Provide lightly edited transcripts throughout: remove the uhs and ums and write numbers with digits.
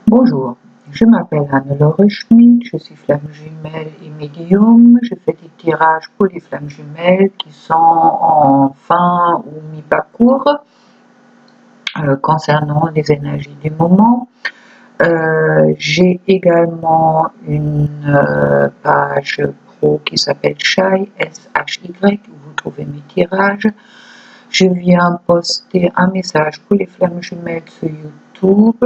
Bonjour, je m'appelle Anne-Laure Schmidt, je suis flamme jumelle et médium. Je fais des tirages pour les flammes jumelles qui sont en fin ou mi-parcours concernant les énergies du moment. J'ai également une page pro qui s'appelle Shy, S-H-Y, où vous trouvez mes tirages. Je viens poster un message pour les flammes jumelles sur YouTube.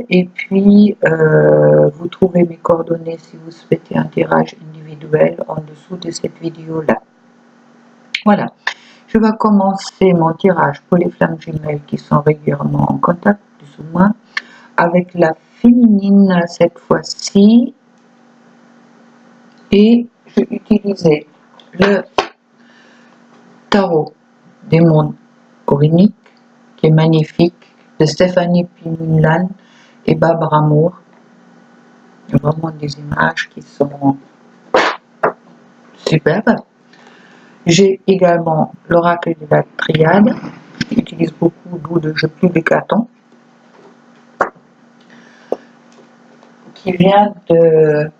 Et puis, vous trouvez mes coordonnées si vous souhaitez un tirage individuel en dessous de cette vidéo-là. Voilà, je vais commencer mon tirage pour les flammes jumelles qui sont régulièrement en contact, plus ou moins, avec la féminine cette fois-ci. Et je vais utiliser le tarot des mondes coriniques, qui est magnifique, de Stéphanie Pimulan et Barbara Moore. Il y a vraiment des images qui sont superbes. J'ai également l'oracle de la triade. J'utilise beaucoup d'eau de jeu publicaton, qui vient de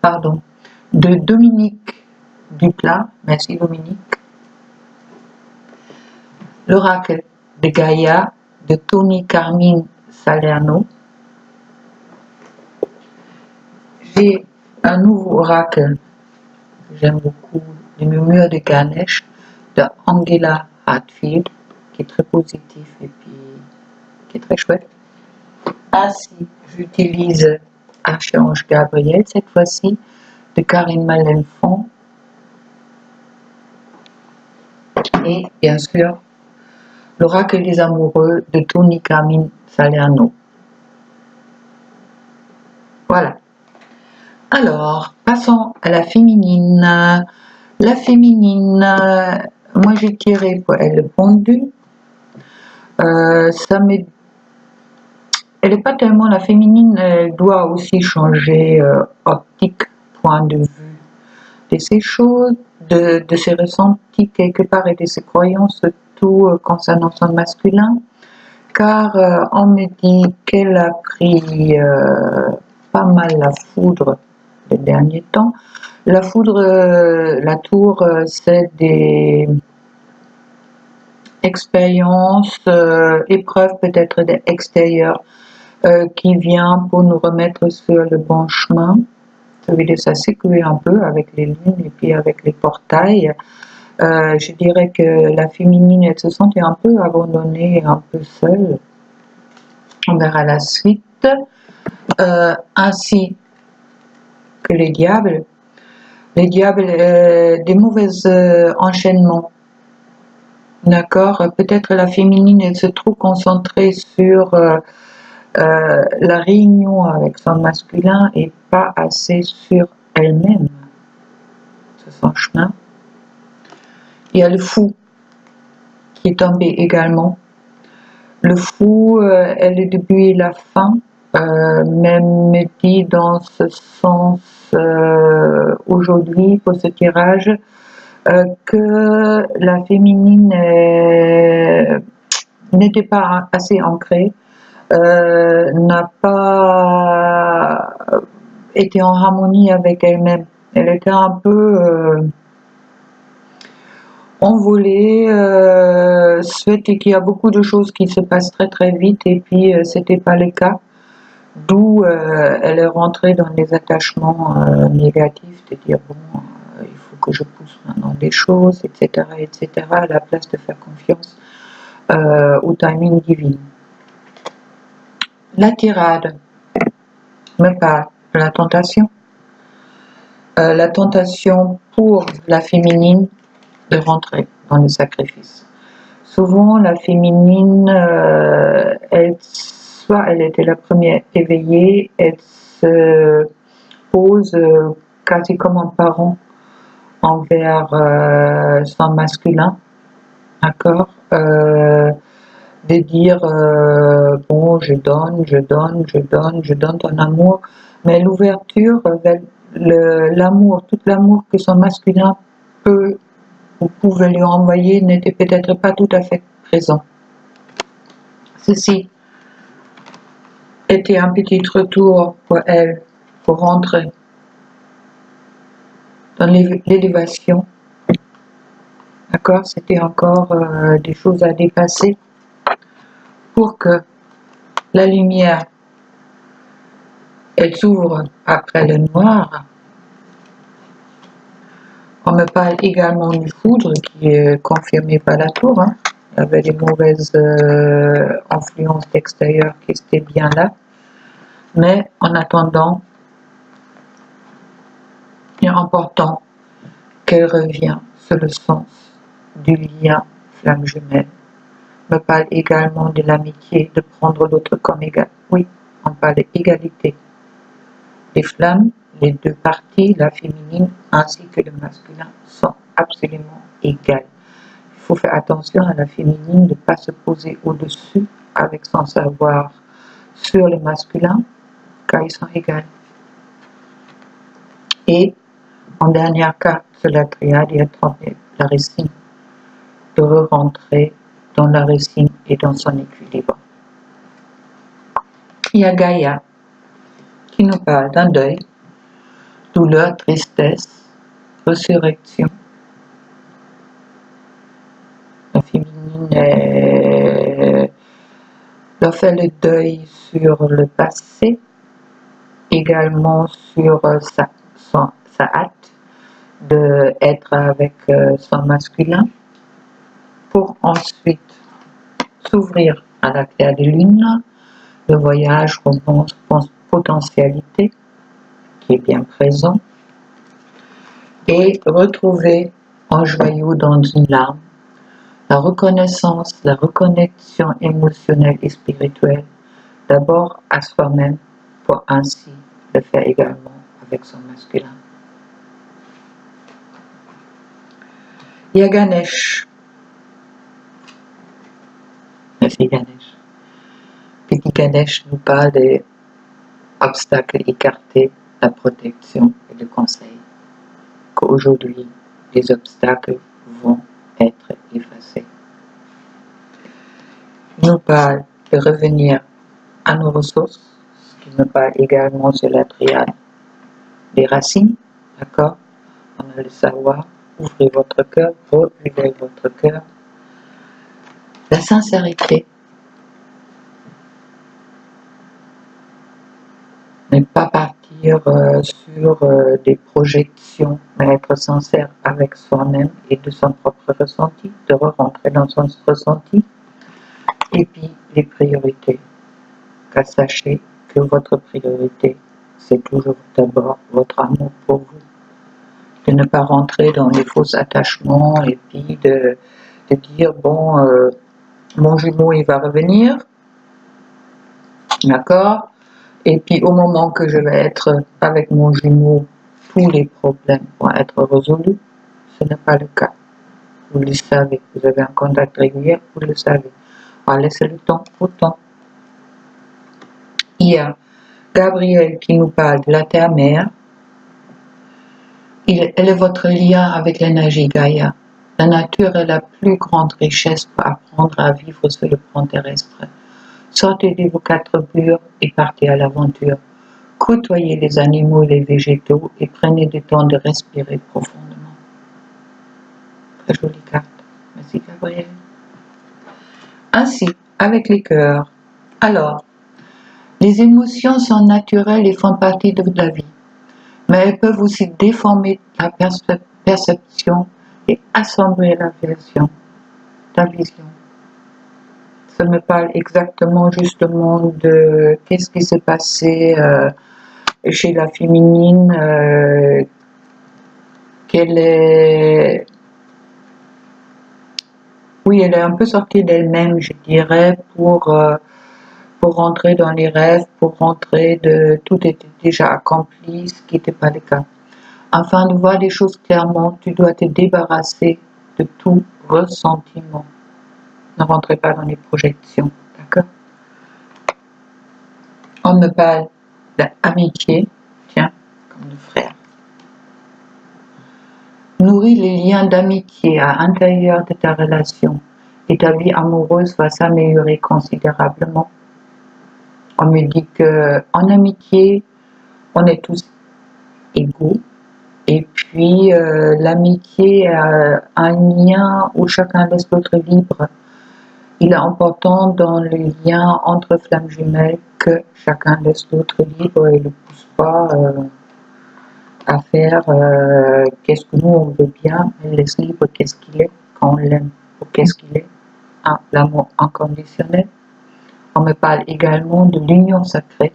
Dominique Duplat. Merci Dominique. L'oracle de Gaïa de Tony Carmine Salerno. J'ai un nouveau oracle que j'aime beaucoup, le murmure de Ganesh de Angela Hartfield, qui est très positif et puis qui est très chouette. Ainsi, j'utilise Archange Gabriel cette fois-ci de Karine Malenfant. Et bien sûr, l'oracle des amoureux de Tony Carmine Salerno. Voilà. Alors, passons à la féminine. La féminine, moi j'ai tiré pour elle le pendu. Elle n'est pas tellement la féminine, elle doit aussi changer optique, point de vue de ces choses, de ses ressentis quelque part et de ses croyances, surtout concernant son masculin, car on me dit qu'elle a pris pas mal la foudre les derniers temps. La foudre, la tour, c'est des expériences, épreuves peut-être extérieures qui vient pour nous remettre sur le bon chemin. Ça veut dire ça sécure un peu avec les lunes et puis avec les portails. Je dirais que la féminine, elle se sentait un peu abandonnée, un peu seule. On verra la suite. Ainsi que les diables. Les diables, des mauvais enchaînements. D'accord? Peut-être la féminine, elle se trouve concentrée sur la réunion avec son masculin et pas assez sur elle-même, sur son chemin. Il y a le fou qui est tombé également. Le fou est le début et la fin, même me dit dans ce sens aujourd'hui pour ce tirage que la féminine n'était pas assez ancrée, n'a pas été en harmonie avec elle-même. Elle était un peu envolée, souhaitait qu'il y a beaucoup de choses qui se passent très très vite et puis c'était pas le cas. D'où elle est rentrée dans des attachements négatifs, de dire bon, il faut que je pousse maintenant des choses, etc., etc., à la place de faire confiance au timing divin. La tirade me parle de la tentation. La tentation pour la féminine de rentrer dans le sacrifice. Souvent, la féminine, soit elle était la première éveillée, elle se pose quasi comme un parent envers son masculin, d'accord, de dire bon, je donne ton amour, mais l'ouverture vers l'amour, tout l'amour que son masculin peut ou pouvait lui envoyer n'était peut-être pas tout à fait présent. Ceci était un petit retour pour elle, pour rentrer dans l'élévation. D'accord? C'était encore des choses à dépasser pour que la lumière, elle s'ouvre après le noir. On me parle également du foudre qui est confirmé par la tour. Hein. Il y avait des mauvaises influences extérieures qui étaient bien là. Mais en attendant, il est important qu'elle revienne sur le sens du lien flamme jumelle. On me parle également de l'amitié, de prendre l'autre comme égal. Oui, on parle d'égalité. Les flammes, les deux parties, la féminine ainsi que le masculin, sont absolument égales. Il faut faire attention à la féminine de ne pas se poser au-dessus avec son savoir sur le masculin, car ils sont égales. Et en dernière carte sur la triade, il y a la racine, de re-rentrer dans la racine et dans son équilibre. Il y a Gaïa qui nous parle d'un deuil, douleur, tristesse, résurrection. La féminine doit faire le deuil sur le passé, également sur sa hâte d'être avec son masculin, pour ensuite s'ouvrir à la claire de lune, le voyage, romance, potentialité qui est bien présent, et retrouver un joyau dans une larme, la reconnaissance, la reconnexion émotionnelle et spirituelle, d'abord à soi-même, pour ainsi le faire également avec son masculin. Il y a Ganesh. Merci Ganesh. Petit Ganesh nous parle des obstacles écartés, la protection et le conseil. Qu'aujourd'hui, les obstacles vont être effacés. Il nous parle de revenir à nos ressources, ce qui nous parle également sur la triade des racines, d'accord? On a le savoir, ouvrez votre cœur, relevez votre cœur. La sincérité, ne pas partir sur des projections, mais être sincère avec soi-même et de son propre ressenti, de rentrer dans son ressenti. Et puis les priorités, car sachez que votre priorité, c'est toujours d'abord votre amour pour vous. De ne pas rentrer dans les faux attachements et puis de dire, bon, mon jumeau, il va revenir, d'accord? Et puis au moment que je vais être avec mon jumeau, tous les problèmes vont être résolus. Ce n'est pas le cas. Vous le savez, vous avez un contact régulier, vous le savez. Alors laissez le temps au temps. Il y a Gabriel qui nous parle de la terre-mère. Elle est votre lien avec l'énergie Gaïa. La nature est la plus grande richesse pour apprendre à vivre sur le plan terrestre. Sortez de vos quatre murs et partez à l'aventure. Côtoyez les animaux et les végétaux et prenez du temps de respirer profondément. Très jolie carte. Merci Gabriel. Ainsi, avec les cœurs. Alors, les émotions sont naturelles et font partie de la vie, mais elles peuvent aussi déformer la perception et assombrir la vision. Ça me parle exactement justement de qu'est-ce qui s'est passé chez la féminine, qu'elle est... Oui, elle est un peu sortie d'elle-même, je dirais, pour rentrer dans les rêves, pour rentrer de... Tout était déjà accompli, ce qui n'était pas le cas. Afin de voir les choses clairement, tu dois te débarrasser de tout ressentiment. Ne rentrez pas dans les projections, d'accord? On me parle d'amitié, tiens, comme le frère. Nourris les liens d'amitié à l'intérieur de ta relation et ta vie amoureuse va s'améliorer considérablement. On me dit qu'en amitié, on est tous égaux. Et puis, l'amitié a un lien où chacun laisse l'autre libre. Il est important dans le lien entre flammes jumelles que chacun laisse l'autre libre et ne le pousse pas à faire qu'est-ce que nous on veut bien, mais laisse libre qu'est-ce qu'il est quand on l'aime ou qu'est-ce qu'il est. L'amour inconditionnel. On me parle également de l'union sacrée.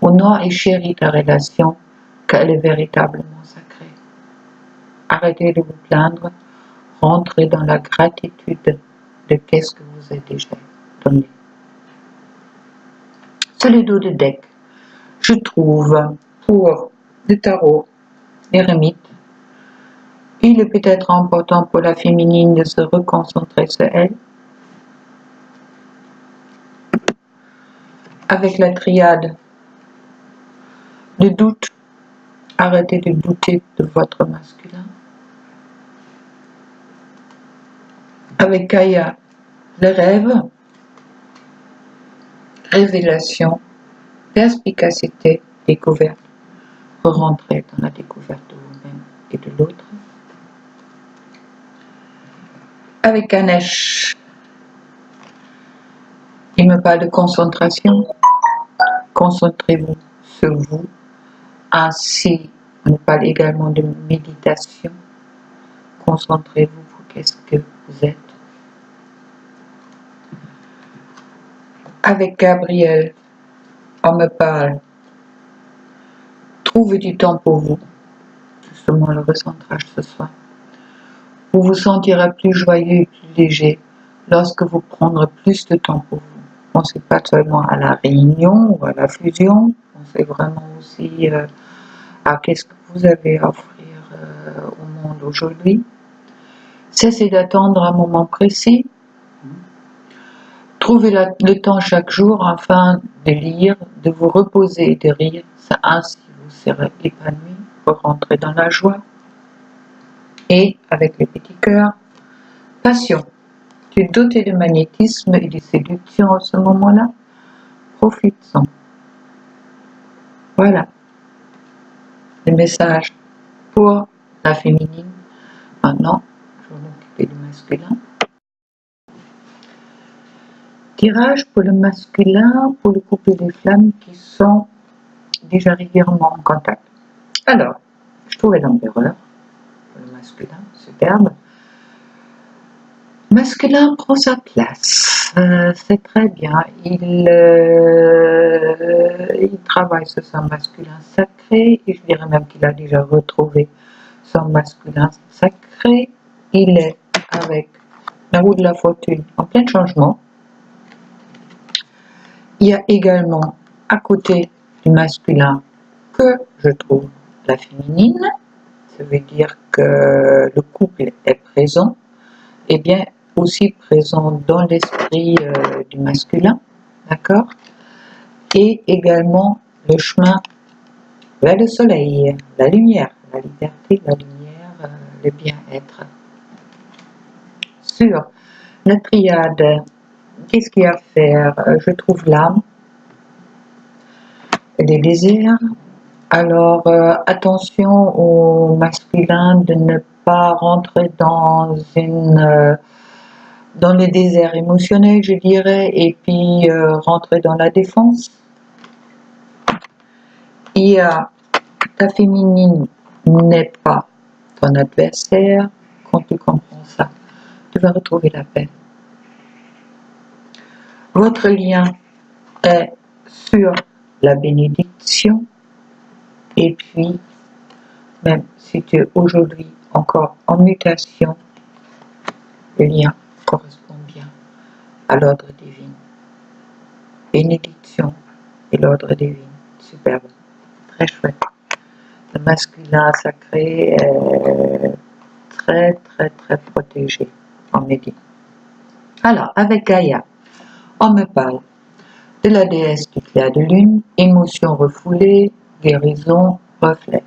Honore et chéris ta relation, qu'elle est véritablement sacrée. Arrêtez de vous plaindre, rentrez dans la gratitude de qu'est-ce que vous avez déjà donné. C'est le dos de deck. Je trouve pour le tarot l'ermite, il est peut-être important pour la féminine de se reconcentrer sur elle. Avec la triade, le doute, arrêtez de douter de votre masculin. Avec Gaïa, le rêve, révélation, perspicacité, découverte, rentrer dans la découverte de vous-même et de l'autre. Avec Ganesh, il me parle de concentration. Concentrez-vous sur vous. Ainsi, on me parle également de méditation. Concentrez-vous pour qu'est-ce que vous êtes. Avec Gabriel, on me parle. Trouvez du temps pour vous. Justement, le recentrage ce soir. Vous vous sentirez plus joyeux et plus léger lorsque vous prendrez plus de temps pour vous. Pensez pas seulement à la réunion ou à la fusion, pensez vraiment aussi à qu'est-ce que vous avez à offrir au monde aujourd'hui. Cessez d'attendre un moment précis. Trouvez le temps chaque jour afin de lire, de vous reposer et de rire. Ainsi vous serez épanoui pour rentrer dans la joie. Et avec les petits cœurs, passion. Tu es doté de magnétisme et de séduction en ce moment-là. Profite-en. Voilà. Le message pour la féminine. Maintenant, je vais m'occuper du masculin. Tirage pour le masculin, pour le couple des flammes qui sont déjà régulièrement en contact. Alors, je trouvais l'empereur, pour le masculin, superbe. Masculin prend sa place, c'est très bien, il travaille sur son masculin sacré, et je dirais même qu'il a déjà retrouvé son masculin sacré. Il est avec la roue de la fortune en plein changement. Il y a également à côté du masculin que je trouve la féminine, ça veut dire que le couple est présent, et bien aussi présent dans l'esprit du masculin, d'accord, et également le chemin vers le soleil, la lumière, la liberté, la lumière, le bien-être. Sur la triade, qu'est-ce qu'il y a à faire? Je trouve l'âme, des désirs. Alors attention au masculin de ne pas rentrer dans dans le désert émotionnel, je dirais, et puis rentrer dans la défense. Il y a ta féminine n'est pas ton adversaire. Quand tu comprends ça, tu vas retrouver la paix. Votre lien est sur la bénédiction, et puis même si tu es aujourd'hui encore en mutation, le lien correspond bien à l'ordre divin. Bénédiction et l'ordre divin, superbe, très chouette. Le masculin sacré est très protégé, on me dit. Alors, avec Gaïa, on me parle de la déesse du clair de lune, émotion refoulée, guérison, reflet.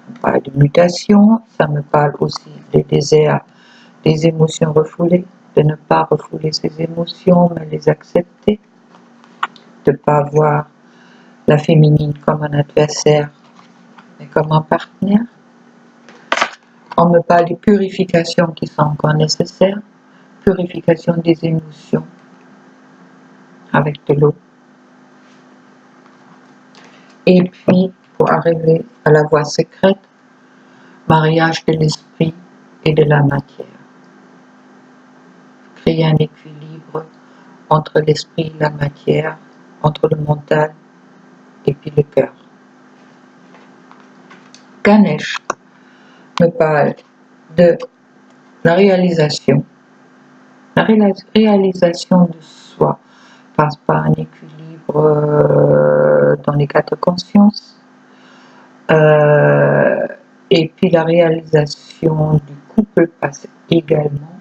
On parle de mutation, ça me parle aussi des déserts, des émotions refoulées, de ne pas refouler ces émotions, mais les accepter, de ne pas voir la féminine comme un adversaire, mais comme un partenaire. On me parle de purification qui sont encore nécessaires, purification des émotions avec de l'eau. Et puis, pour arriver à la voie secrète, mariage de l'esprit et de la matière. Créer un équilibre entre l'esprit et la matière, entre le mental et puis le cœur. Ganesh me parle de la réalisation. La réalisation de soi passe par un équilibre dans les quatre consciences. Et puis la réalisation du couple passe également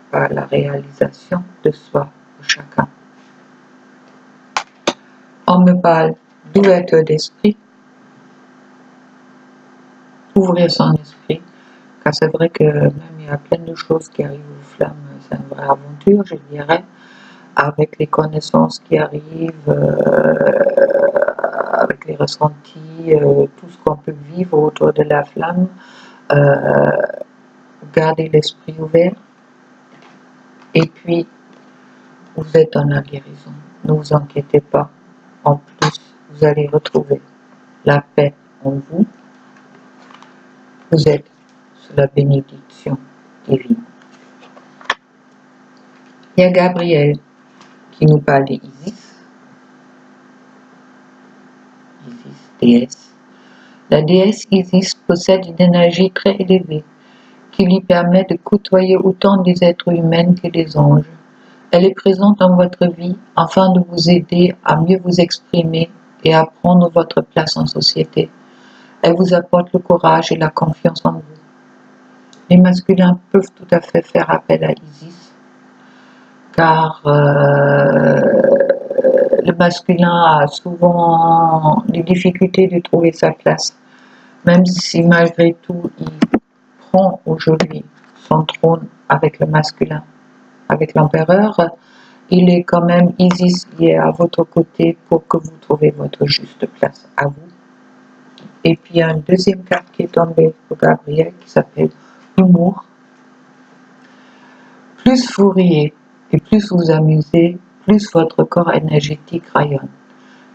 par la réalisation de soi, de chacun. On me parle d'ouverture d'esprit, ouvrir son esprit, car c'est vrai que même il y a plein de choses qui arrivent aux flammes, c'est une vraie aventure, je dirais, avec les connaissances qui arrivent, avec les ressentis, tout ce qu'on peut vivre autour de la flamme. Gardez l'esprit ouvert et puis vous êtes dans la guérison. Ne vous inquiétez pas. En plus, vous allez retrouver la paix en vous. Vous êtes sous la bénédiction divine. Il y a Gabriel qui nous parle d'Isis. Isis, déesse. La déesse Isis possède une énergie très élevée qui lui permet de côtoyer autant des êtres humains que des anges. Elle est présente dans votre vie afin de vous aider à mieux vous exprimer et à prendre votre place en société. Elle vous apporte le courage et la confiance en vous. Les masculins peuvent tout à fait faire appel à Isis, car le masculin a souvent des difficultés de trouver sa place, même si malgré tout il prend aujourd'hui son trône avec le masculin, avec l'empereur. Il est quand même Isis qui est à votre côté pour que vous trouviez votre juste place à vous. Et puis il y a une deuxième carte qui est tombée pour Gabriel qui s'appelle Humour. Plus vous riez et plus vous amusez, plus votre corps énergétique rayonne.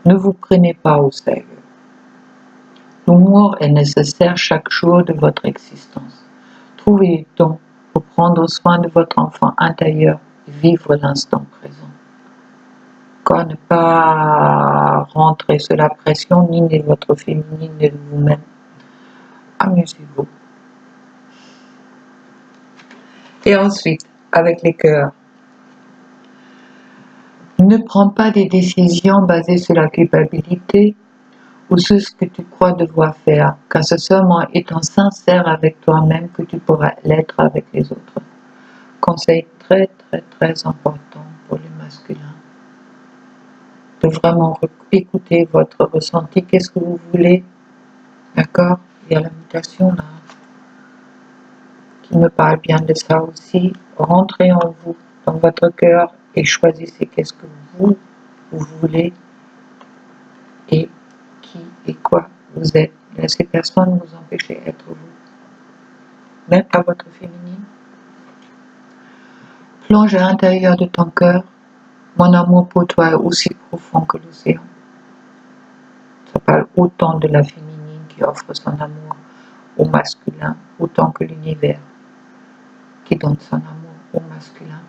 Ne vous prenez pas au sérieux. L'humour est nécessaire chaque jour de votre existence. Trouvez le temps pour prendre soin de votre enfant intérieur et vivre l'instant présent. Encore ne pas rentrer sous la pression ni de votre féminine ni de vous-même. Amusez-vous. Et ensuite, avec les cœurs, ne prends pas des décisions basées sur la culpabilité ou sur ce que tu crois devoir faire, car c'est seulement étant sincère avec toi-même que tu pourras l'être avec les autres. Conseil très très très important pour les masculins, de vraiment écouter votre ressenti, qu'est-ce que vous voulez, d'accord? Il y a la mutation là, qui me parle bien de ça aussi. Rentrez en vous, dans votre cœur, et choisissez qu'est-ce que vous voulez et qui et quoi vous êtes. Laissez personne vous empêcher d'être vous. Même pas votre féminine. Plonge à l'intérieur de ton cœur. Mon amour pour toi est aussi profond que l'océan. Ça parle autant de la féminine qui offre son amour au masculin, autant que l'univers qui donne son amour au masculin.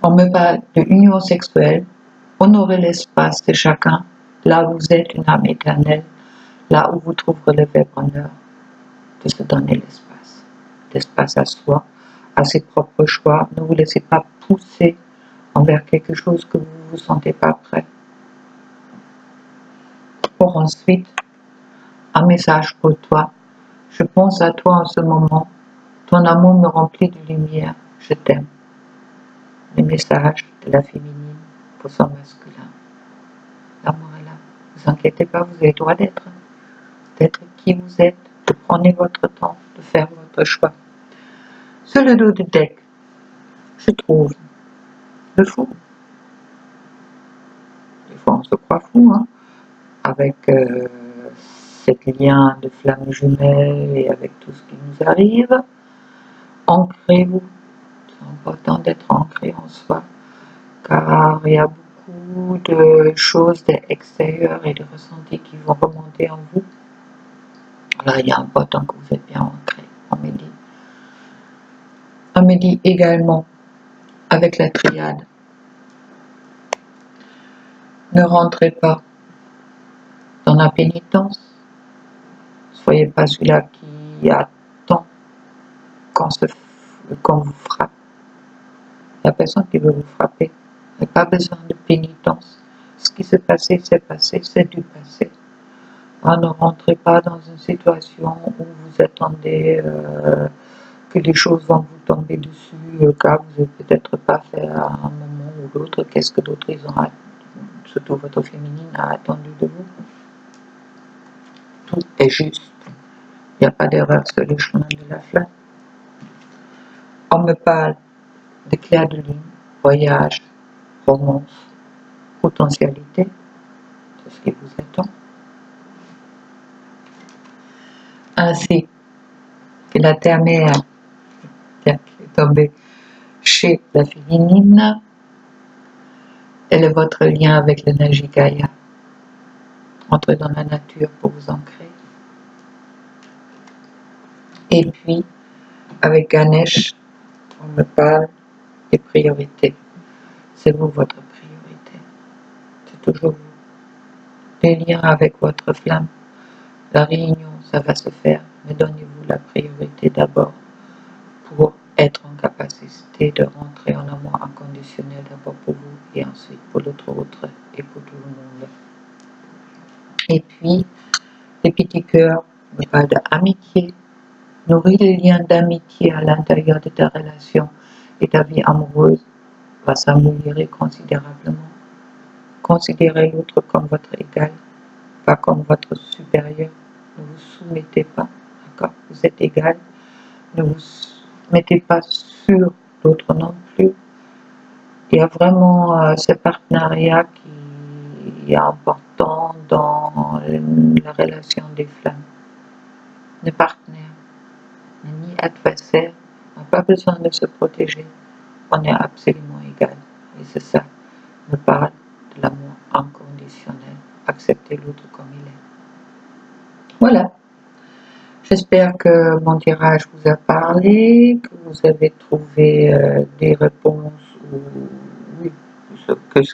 On me parle de union sexuelle. Honorez l'espace de chacun, là où vous êtes une âme éternelle, là où vous trouverez le vrai bonheur de se donner l'espace. L'espace à soi, à ses propres choix. Ne vous laissez pas pousser envers quelque chose que vous ne vous sentez pas prêt. Pour ensuite, un message pour toi. Je pense à toi en ce moment. Ton amour me remplit de lumière. Je t'aime. Le message de la féminine pour son masculin. L'amour est là. Ne vous inquiétez pas, vous avez le droit d'être qui vous êtes, de prendre votre temps, de faire votre choix. Sur le dos du deck, je trouve le fou. fois on se croit fou, hein, avec cet lien de flamme jumelle et avec tout ce qui nous arrive. Ancrez-vous, c'est important d'être ancré en soi, car il y a beaucoup de choses extérieures et de ressentis qui vont remonter en vous. Là, il est important que vous êtes bien ancré. On me dit également avec la triade, ne rentrez pas dans la pénitence, soyez pas celui-là qui attend qu'on vous frappe. La personne qui veut vous frapper n'a pas besoin de pénitence. Ce qui s'est passé, c'est du passé. Ne rentrez pas dans une situation où vous attendez que les choses vont vous tomber dessus, car vous n'avez peut-être pas fait à un moment ou l'autre. Qu'est-ce que d'autres ils ont, surtout votre féminine, a attendu de vous. Tout est juste. Il n'y a pas d'erreur sur le chemin de la flamme. On me parle de clair de lune, voyage, romance, potentialité, c'est ce qui vous attend. Ainsi que la terre-mère qui est tombée chez la féminine, elle est votre lien avec l'énergie Gaïa. Entrez dans la nature pour vous ancrer. Et puis, avec Ganesh, on me parle des priorités. C'est vous votre priorité. C'est toujours vous. Les liens avec votre flamme. La réunion, ça va se faire, mais donnez-vous la priorité d'abord pour être en capacité de rentrer en amour inconditionnel d'abord pour vous et ensuite pour l'autre et pour tout le monde. Et puis, les petits cœurs me parlent d'amitié. Nourrir les liens d'amitié à l'intérieur de ta relation et ta vie amoureuse va s'améliorer considérablement. Considérez l'autre comme votre égal, pas comme votre supérieur. Ne vous soumettez pas, d'accord? Vous êtes égal. Ne vous mettez pas sur l'autre non plus. Il y a vraiment ce partenariat qui est important dans la relation des flammes. Les partenaires, ni adversaires, n'ont pas besoin de se protéger. On est absolument égal. Et c'est ça, me parle de l'amour inconditionnel. Accepter l'autre comme il est. Voilà. J'espère que mon tirage vous a parlé, que vous avez trouvé des réponses ou oui,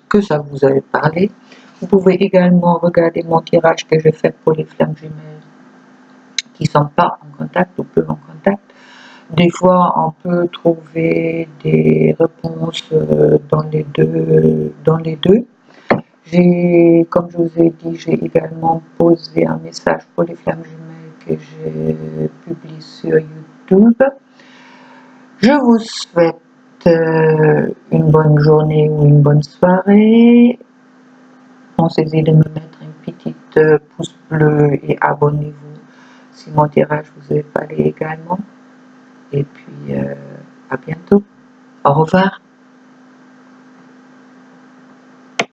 que ça vous a parlé. Vous pouvez également regarder mon tirage que j'ai fait pour les flammes jumelles qui ne sont pas en contact ou peu en contact. Des fois, on peut trouver des réponses dans les deux. Comme je vous ai dit, j'ai également posé un message pour les flammes jumelles que j'ai publié sur YouTube. Je vous souhaite une bonne journée ou une bonne soirée. Pensez-y de me mettre une petite pouce bleu et abonnez-vous si mon tirage vous a parlé également. Et puis, à bientôt. Au revoir.